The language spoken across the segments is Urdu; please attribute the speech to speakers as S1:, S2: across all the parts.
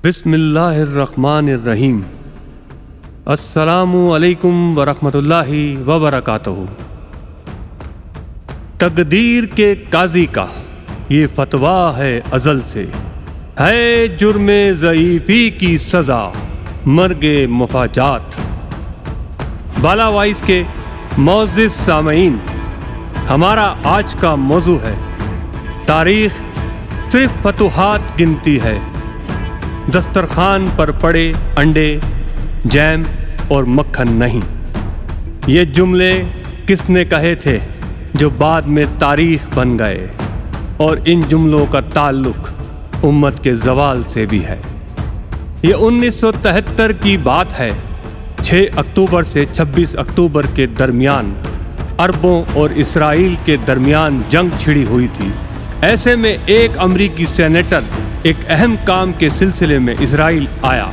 S1: بسم اللہ الرحمن الرحیم۔ السلام علیکم ورحمۃ اللہ وبرکاتہ۔ تقدیر کے قاضی کا یہ فتویٰ ہے ازل سے، ہے جرم ضعیفی کی سزا مرگ مفاجات۔ بالا وائس کے معزز سامعین، ہمارا آج کا موضوع ہے تاریخ صرف فتوحات گنتی ہے، دسترخوان پر پڑے انڈے، جیم اور مکھن نہیں۔ یہ جملے کس نے کہے تھے جو بعد میں تاریخ بن گئے، اور ان جملوں کا تعلق امت کے زوال سے بھی ہے۔ یہ 1973 کی بات ہے۔ 6 اکتوبر سے 26 اکتوبر کے درمیان عربوں اور اسرائیل کے درمیان جنگ چھڑی ہوئی تھی۔ ایسے میں ایک امریکی سینیٹر ایک اہم کام کے سلسلے میں اسرائیل آیا۔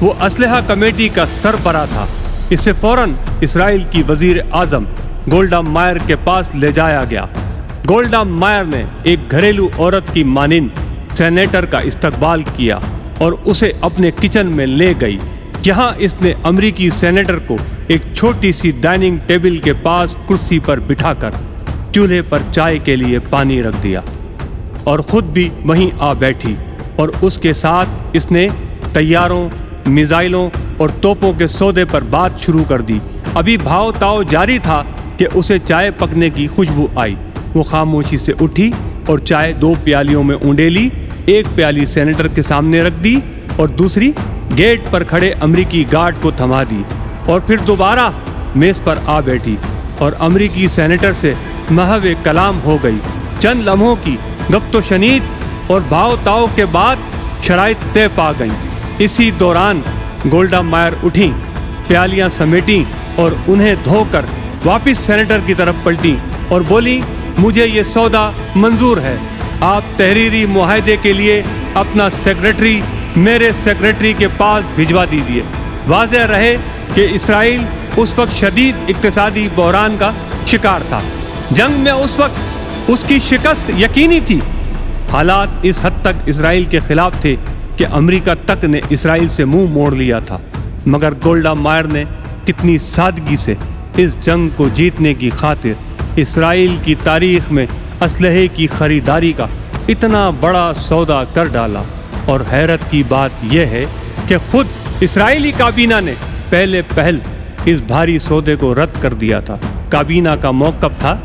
S1: وہ اسلحہ کمیٹی کا سربراہ تھا۔ اسے فوراً اسرائیل کی وزیر اعظم گولڈا مائر کے پاس لے جایا گیا۔ گولڈا مائر نے ایک گھریلو عورت کی مانند سینیٹر کا استقبال کیا اور اسے اپنے کچن میں لے گئی، جہاں اس نے امریکی سینیٹر کو ایک چھوٹی سی ڈائننگ ٹیبل کے پاس کرسی پر بٹھا کر چولہے پر چائے کے لیے پانی رکھ دیا اور خود بھی وہیں آ بیٹھی، اور اس کے ساتھ اس نے طیاروں، میزائلوں اور توپوں کے سودے پر بات شروع کر دی۔ ابھی بھاؤ تاؤ جاری تھا کہ اسے چائے پکنے کی خوشبو آئی۔ وہ خاموشی سے اٹھی اور چائے 2 پیالیوں میں اونڈیلی، ایک پیالی سینیٹر کے سامنے رکھ دی اور دوسری گیٹ پر کھڑے امریکی گارڈ کو تھما دی، اور پھر دوبارہ میز پر آ بیٹھی اور امریکی سینیٹر سے محو کلام ہو گئی۔ چند لمحوں کی گفت و شنید اور بھاؤ تاؤ کے بعد شرائط طے پا گئیں۔ اسی دوران گولڈا مائر اٹھیں، پیالیاں سمیٹیں اور انہیں دھو کر واپس سینیٹر کی طرف پلٹیں اور بولی، مجھے یہ سودا منظور ہے، آپ تحریری معاہدے کے لیے اپنا سیکرٹری میرے سیکرٹری کے پاس بھجوا دیجیے۔ واضح رہے کہ اسرائیل اس وقت شدید اقتصادی بحران کا شکار تھا۔ جنگ میں اس وقت اس کی شکست یقینی تھی۔ حالات اس حد تک اسرائیل کے خلاف تھے کہ امریکہ تک نے اسرائیل سے منہ موڑ لیا تھا، مگر گولڈا مائر نے کتنی سادگی سے اس جنگ کو جیتنے کی خاطر اسرائیل کی تاریخ میں اسلحے کی خریداری کا اتنا بڑا سودا کر ڈالا۔ اور حیرت کی بات یہ ہے کہ خود اسرائیلی کابینہ نے پہل اس بھاری سودے کو رد کر دیا تھا۔ کابینہ کا موقف تھا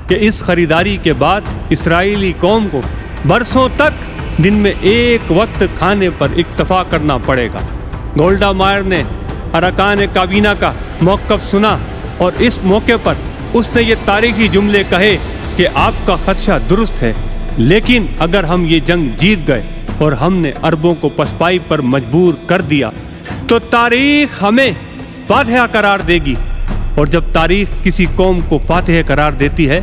S1: کہ اس خریداری کے بعد اسرائیلی قوم کو برسوں تک دن میں ایک وقت کھانے پر اکتفا کرنا پڑے گا۔ گولڈا مائر نے ارکان کابینہ کا موقف سنا اور اس موقع پر اس نے یہ تاریخی جملے کہے کہ آپ کا خدشہ درست ہے، لیکن اگر ہم یہ جنگ جیت گئے اور ہم نے عربوں کو پسپائی پر مجبور کر دیا تو تاریخ ہمیں فاتح قرار دے گی، اور جب تاریخ کسی قوم کو فاتح قرار دیتی ہے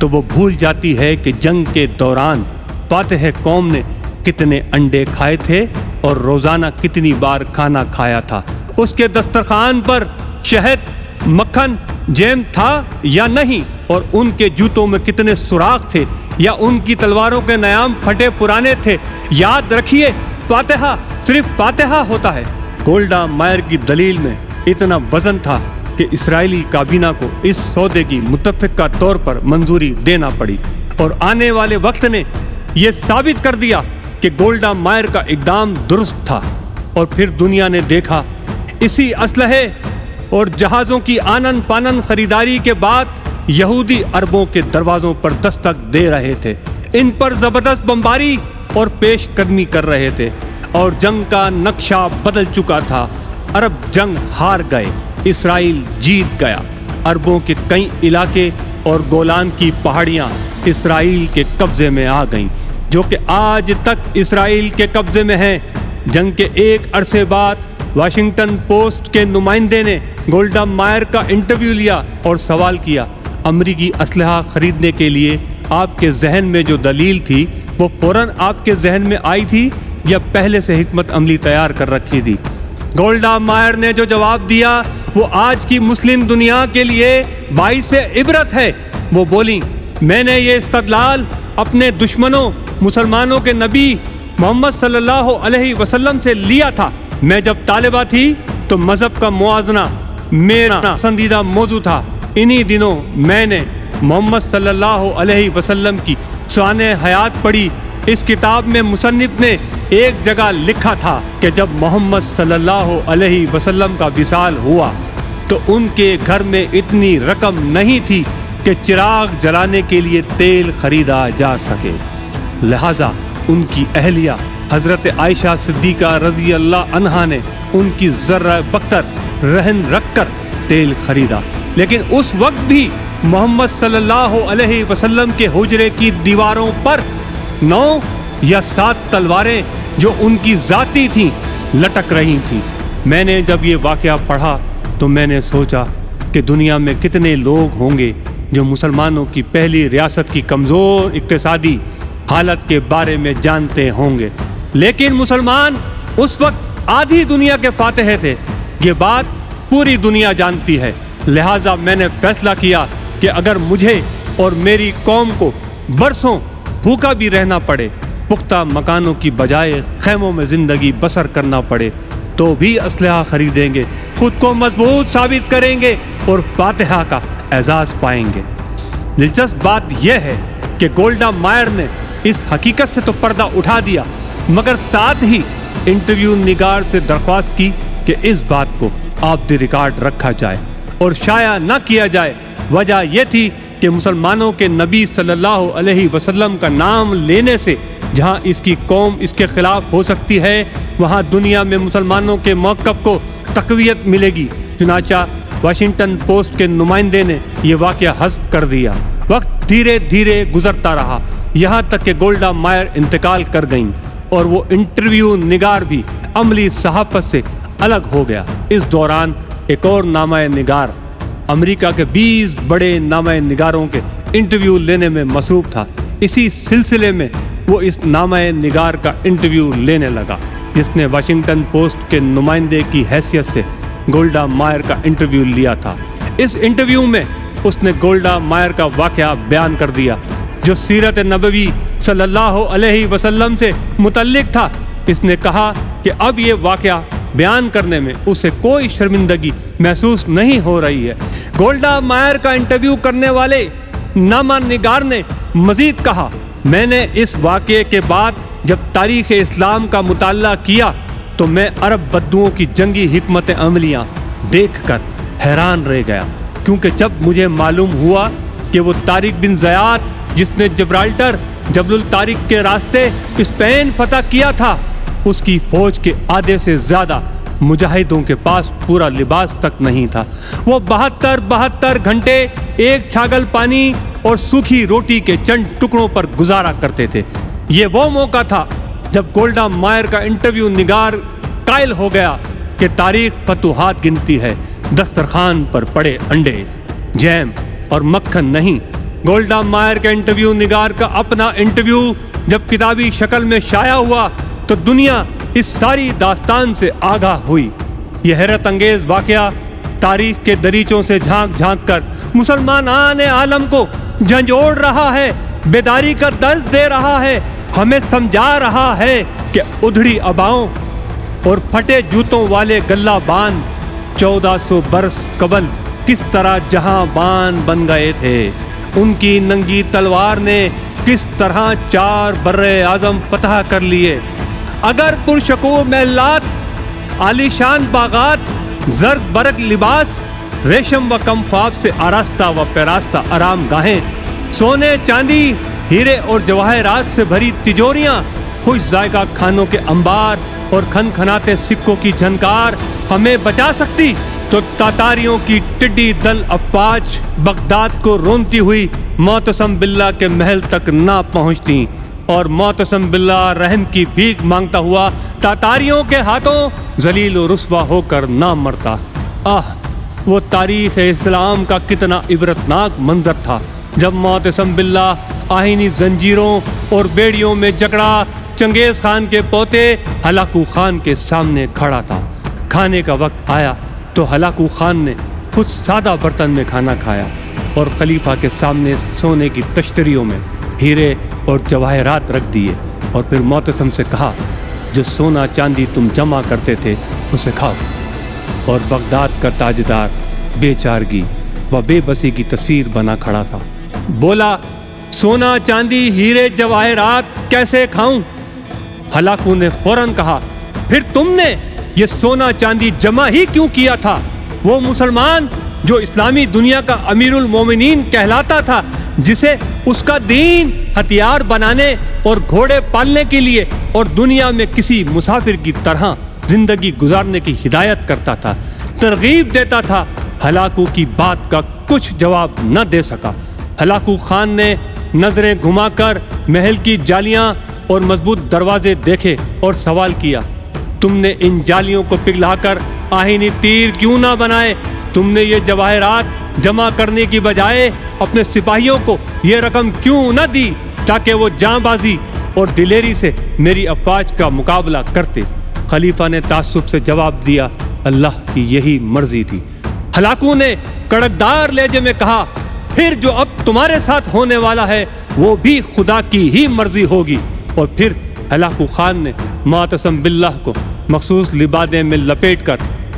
S1: تو وہ بھول جاتی ہے کہ جنگ کے دوران فاتح قوم نے کتنے انڈے کھائے تھے اور روزانہ کتنی بار کھانا کھایا تھا، اس کے دسترخوان پر شہد، مکھن، جیم تھا یا نہیں، اور ان کے جوتوں میں کتنے سوراخ تھے یا ان کی تلواروں کے نیام پھٹے پرانے تھے۔ یاد رکھیے، فاتحہ صرف فاتحہ ہوتا ہے۔ گولڈا مائر کی دلیل میں اتنا وزن تھا کہ اسرائیلی کابینہ کو اس سودے کی متفقہ طور پر منظوری دینا پڑی، اور آنے والے وقت نے یہ ثابت کر دیا کہ گولڈا مائر کا اقدام درست تھا۔ اور پھر دنیا نے دیکھا، اسی اسلحے اور جہازوں کی آنن پانن خریداری کے بعد یہودی عربوں کے دروازوں پر دستک دے رہے تھے، ان پر زبردست بمباری اور پیش قدمی کر رہے تھے، اور جنگ کا نقشہ بدل چکا تھا۔ عرب جنگ ہار گئے، اسرائیل جیت گیا۔ عربوں کے کئی علاقے اور گولان کی پہاڑیاں اسرائیل کے قبضے میں آ گئیں، جو کہ آج تک اسرائیل کے قبضے میں ہیں۔ جنگ کے ایک عرصے بعد واشنگٹن پوسٹ کے نمائندے نے گولڈا مائر کا انٹرویو لیا اور سوال کیا، امریکی اسلحہ خریدنے کے لیے آپ کے ذہن میں جو دلیل تھی وہ فوراً آپ کے ذہن میں آئی تھی یا پہلے سے حکمت عملی تیار کر رکھی تھی؟ گولڈا مائر نے جو جواب دیا وہ آج کی مسلم دنیا کے لیے باعث عبرت ہے۔ وہ بولی، میں نے یہ استدلال اپنے دشمنوں، مسلمانوں کے نبی محمد صلی اللہ علیہ وسلم سے لیا تھا۔ میں جب طالبہ تھی تو مذہب کا موازنہ میرا پسندیدہ موضوع تھا۔ انہی دنوں میں نے محمد صلی اللہ علیہ وسلم کی سوانح حیات پڑھی۔ اس کتاب میں مصنف نے ایک جگہ لکھا تھا کہ جب محمد صلی اللہ علیہ وسلم کا وصال ہوا تو ان کے گھر میں اتنی رقم نہیں تھی کہ چراغ جلانے کے لیے تیل خریدا جا سکے، لہٰذا ان کی اہلیہ حضرت عائشہ صدیقہ رضی اللہ عنہا نے ان کی ذرہ بکتر رہن رکھ کر تیل خریدا۔ لیکن اس وقت بھی محمد صلی اللہ علیہ وسلم کے حجرے کی دیواروں پر 9 یا 7 تلواریں جو ان کی ذاتی تھیں لٹک رہی تھیں۔ میں نے جب یہ واقعہ پڑھا تو میں نے سوچا کہ دنیا میں کتنے لوگ ہوں گے جو مسلمانوں کی پہلی ریاست کی کمزور اقتصادی حالت کے بارے میں جانتے ہوں گے، لیکن مسلمان اس وقت آدھی دنیا کے فاتح تھے۔ یہ بات پوری دنیا جانتی ہے، لہٰذا میں نے فیصلہ کیا کہ اگر مجھے اور میری قوم کو برسوں بھوکا بھی رہنا پڑے، پختہ مکانوں کی بجائے خیموں میں زندگی بسر کرنا پڑے، تو بھی اسلحہ خریدیں گے، خود کو مضبوط ثابت کریں گے اور فاتحہ کا اعزاز پائیں گے۔ دلچسپ بات یہ ہے کہ گولڈا مائر نے اس حقیقت سے تو پردہ اٹھا دیا، مگر ساتھ ہی انٹرویو نگار سے درخواست کی کہ اس بات کو آف دی ریکارڈ رکھا جائے اور شائع نہ کیا جائے۔ وجہ یہ تھی کہ مسلمانوں کے نبی صلی اللہ علیہ وسلم کا نام لینے سے جہاں اس کی قوم اس کے خلاف ہو سکتی ہے، وہاں دنیا میں مسلمانوں کے موقف کو تقویت ملے گی۔ چنانچہ واشنگٹن پوسٹ کے نمائندے نے یہ واقعہ حذف کر دیا۔ وقت دھیرے دھیرے گزرتا رہا، یہاں تک کہ گولڈا مائر انتقال کر گئیں اور وہ انٹرویو نگار بھی عملی صحافت سے الگ ہو گیا۔ اس دوران ایک اور نامہ نگار امریکہ کے 20 بڑے نامہ نگاروں کے انٹرویو لینے میں مصروف تھا۔ اسی سلسلے میں وہ اس نامہ نگار کا انٹرویو لینے لگا جس نے واشنگٹن پوسٹ کے نمائندے کی حیثیت سے گولڈا مائر کا انٹرویو لیا تھا۔ اس انٹرویو میں اس نے گولڈا مائر کا واقعہ بیان کر دیا جو سیرت نبوی صلی اللہ علیہ وسلم سے متعلق تھا۔ اس نے کہا کہ اب یہ واقعہ بیان کرنے میں اسے کوئی شرمندگی محسوس نہیں ہو رہی ہے۔ گولڈا مائر کا انٹرویو کرنے والے نامہ نگار نے مزید کہا، میں نے اس واقعے کے بعد جب تاریخ اسلام کا مطالعہ کیا تو میں عرب بدوؤں کی جنگی حکمت عملیاں دیکھ کر حیران رہ گیا، کیونکہ جب مجھے معلوم ہوا کہ وہ طارق بن زیاد جس نے جبرالٹر جبل الطارق کے راستے اسپین فتح کیا تھا، اس کی فوج کے آدھے سے زیادہ مجاہدوں کے پاس پورا لباس تک نہیں تھا۔ وہ 72 گھنٹے ایک چھاگل پانی اور سوکھی روٹی کے چند ٹکڑوں پر گزارا کرتے تھے۔ یہ وہ موقع تھا جب گولڈا مائر کا انٹرویو نگار قائل ہو گیا کہ تاریخ فتوحات گنتی ہے، دسترخوان پر پڑے انڈے، جیم اور مکھن نہیں۔ گولڈا مائر کا انٹرویو نگار کا اپنا انٹرویو جب کتابی شکل میں شائع ہوا تو دنیا اس ساری داستان سے آگاہ ہوئی۔ یہ حیرت انگیز واقعہ تاریخ کے دریچوں سے جھانک جھانک کر مسلمانان عالم کو جھنجھوڑ رہا ہے، بیداری کا درس دے رہا ہے، ہمیں سمجھا رہا ہے کہ ادھڑی اباؤں اور پھٹے جوتوں والے گلہ بان 1400 برس قبل کس طرح جہاں بان بن گئے تھے، ان کی ننگی تلوار نے کس طرح 4 بر اعظم فتح کر لیے۔ اگر پرشکوہ محلات، عالیشان باغات، زرد برق لباس، ریشم و کمفاف سے آراستہ و پیراستہ آرام گاہیں، سونے چاندی، ہیرے اور جواہرات سے بھری تجوریاں، خوش ذائقہ کھانوں کے انبار اور کھن کھناتے سکوں کی جھنکار ہمیں بچا سکتی تو تاتاریوں کی ٹڈی دل افواج بغداد کو رونتی ہوئی معتصم باللہ کے محل تک نہ پہنچتی اور معتصم باللہ رحم کی بھیک مانگتا ہوا تاتاریوں کے ہاتھوں ذلیل و رسوا ہو کر نہ مرتا۔ وہ تاریخ اسلام کا کتنا عبرتناک منظر تھا جب معتصم باللہ آہینی زنجیروں اور بیڑیوں میں جکڑا چنگیز خان کے پوتے ہلاکو خان کے سامنے کھڑا تھا۔ کھانے کا وقت آیا تو ہلاکو خان نے خود سادہ برتن میں کھانا کھایا اور خلیفہ کے سامنے سونے کی تشتریوں میں ہیرے اور جواہرات رکھ دیے اور پھر معتصم سے کہا جو سونا چاندی تم جمع کرتے تھے اسے کھاؤ۔ اور بغداد کا تاجدار بے چارگی و بے بسی کی تصویر بنا کھڑا تھا۔ بولا سونا چاندی ہیرے جواہرات کیسے کھاؤں؟ ہلاکو نے فوراً کہا پھر تم نے یہ سونا چاندی جمع ہی کیوں کیا تھا؟ وہ مسلمان جو اسلامی دنیا کا امیر المومنین کہلاتا تھا، جسے اس کا دین ہتھیار بنانے اور گھوڑے پالنے کے لیے اور دنیا میں کسی مسافر کی طرح زندگی گزارنے کی ہدایت کرتا تھا، ترغیب دیتا تھا، ہلاکو کی بات کا کچھ جواب نہ دے سکا۔ ہلاکو خان نے نظریں گھما کر محل کی جالیاں اور مضبوط دروازے دیکھے اور سوال کیا تم نے ان جالیوں کو پگھلا کر آہنی تیر کیوں نہ بنائے؟ تم نے یہ جواہرات جمع کرنے کی بجائے اپنے سپاہیوں کو یہ رقم کیوں نہ دی تاکہ وہ جاں بازی اور دلیری سے میری افواج کا مقابلہ کرتے؟ خلیفہ نے تعصب سے جواب دیا اللہ کی یہی مرضی تھی۔ ہلاکو نے کڑکدار لہجے میں کہا پھر جو اب تمہارے ساتھ ہونے والا ہے وہ بھی خدا کی ہی مرضی ہوگی۔ اور پھر ہلاکو خان نے معتصم باللہ کو مخصوص لبادے میں لپیٹ کر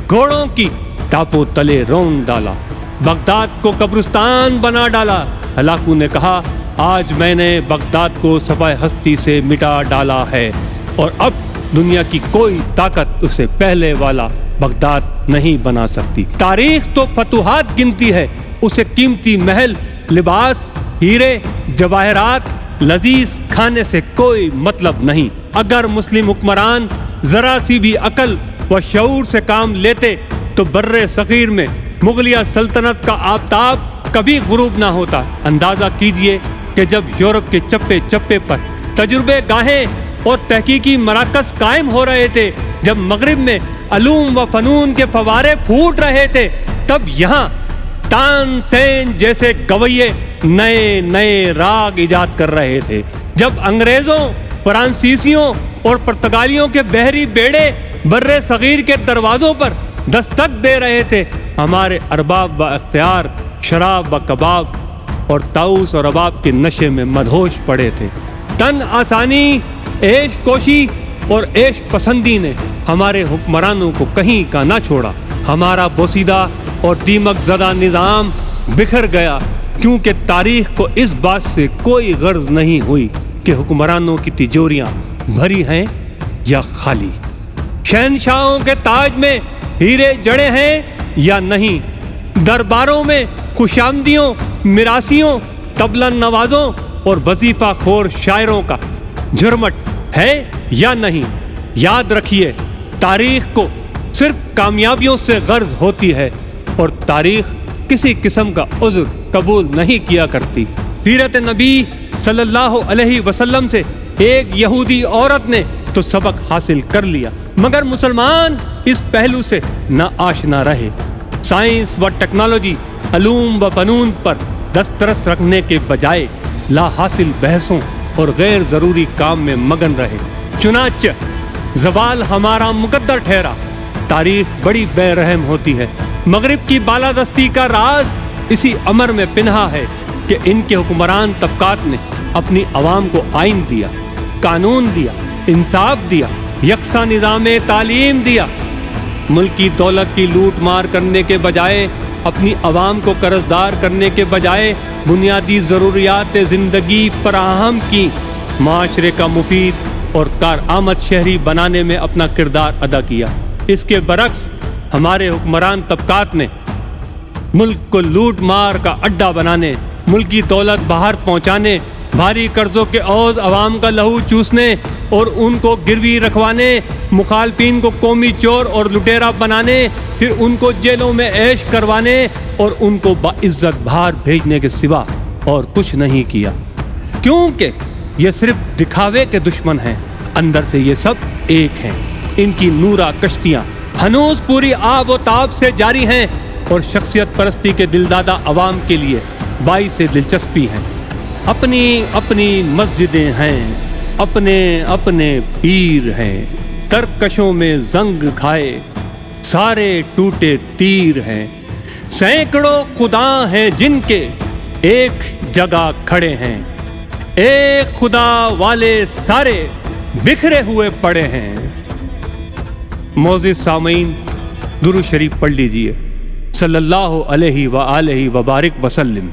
S1: گھوڑوں کی ٹاپوں تلے رون ڈالا، بغداد کو قبرستان بنا ڈالا۔ ہلاکو نے کہا آج میں نے بغداد کو صفحہ ہستی سے مٹا ڈالا ہے اور اب دنیا کی کوئی طاقت اسے پہلے والا بغداد نہیں بنا سکتی۔ تاریخ تو فتوحات گنتی ہے، اسے قیمتی محل، لباس، ہیرے، جواہرات، لذیذ کھانے سے کوئی مطلب نہیں۔ اگر مسلم حکمران ذرا سی بھی عقل و شعور سے کام لیتے تو بر صغیر میں مغلیہ سلطنت کا آفتاب کبھی غروب نہ ہوتا۔ اندازہ کیجئے کہ جب یورپ کے چپے چپے پر تجربے گاہیں اور تحقیقی مراکز قائم ہو رہے تھے، جب مغرب میں علوم و فنون کے فوارے پھوٹ رہے تھے، تب یہاں تان سین جیسے گویے نئے نئے راگ ایجاد کر رہے تھے۔ جب انگریزوں، فرانسیسیوں اور پرتگالیوں کے بحری بیڑے بر صغیر کے دروازوں پر دستک دے رہے تھے، ہمارے ارباب و اختیار شراب و کباب اور طاؤس اور رباب کے نشے میں مدہوش پڑے تھے۔ تن آسانی، عیش کوشی اور عیش پسندی نے ہمارے حکمرانوں کو کہیں کا نہ چھوڑا۔ ہمارا بوسیدہ اور دیمک زدہ نظام بکھر گیا، کیونکہ تاریخ کو اس بات سے کوئی غرض نہیں ہوئی کہ حکمرانوں کی تجوریاں بھری ہیں یا خالی، شہنشاہوں کے تاج میں ہیرے جڑے ہیں یا نہیں، درباروں میں خوشامدیوں، میراثیوں، طبلہ نوازوں اور وظیفہ خور شاعروں کا جھرمٹ ہے یا نہیں۔ یاد رکھیے تاریخ کو صرف کامیابیوں سے غرض ہوتی ہے اور تاریخ کسی قسم کا عذر قبول نہیں کیا کرتی۔ سیرت نبی صلی اللہ علیہ وسلم سے ایک یہودی عورت نے تو سبق حاصل کر لیا، مگر مسلمان اس پہلو سے نہ آشنا رہے۔ سائنس و ٹیکنالوجی، علوم و فنون پر دسترس رکھنے کے بجائے لا حاصل بحثوں اور غیر ضروری کام میں مگن رہے۔ چنانچہ زوال ہمارا مقدر ٹھہرا۔ تاریخ بڑی بے رحم ہوتی ہے۔ مغرب کی بالادستی کا راز اسی امر میں پنہا ہے کہ ان کے حکمران طبقات نے اپنی عوام کو آئین دیا، قانون دیا، انصاف دیا، یکساں نظام تعلیم دیا۔ ملکی دولت کی لوٹ مار کرنے کے بجائے، اپنی عوام کو قرضدار کرنے کے بجائے بنیادی ضروریات زندگی فراہم کی، معاشرے کا مفید اور کارآمد شہری بنانے میں اپنا کردار ادا کیا۔ اس کے برعکس ہمارے حکمران طبقات نے ملک کو لوٹ مار کا اڈا بنانے، ملکی دولت باہر پہنچانے، بھاری قرضوں کے عوض عوام کا لہو چوسنے اور ان کو گروی رکھوانے، مخالفین کو قومی چور اور لٹیرا بنانے، پھر ان کو جیلوں میں عیش کروانے اور ان کو باعزت باہر بھیجنے کے سوا اور کچھ نہیں کیا، کیونکہ یہ صرف دکھاوے کے دشمن ہیں، اندر سے یہ سب ایک ہیں۔ ان کی نورا کشتیاں ہنوز پوری آب و تاب سے جاری ہیں اور شخصیت پرستی کے دلدادہ عوام کے لیے باعث دلچسپی ہیں۔ اپنی اپنی مسجدیں ہیں، اپنے اپنے پیر ہیں، ترکشوں میں زنگ کھائے سارے ٹوٹے تیر ہیں، سینکڑوں خدا ہیں جن کے ایک جگہ کھڑے ہیں، ایک خدا والے سارے بکھرے ہوئے پڑے ہیں۔ معزز سامعین، درود شریف پڑھ لیجئے۔ صلی اللہ علیہ وآلہ وبارک وسلم۔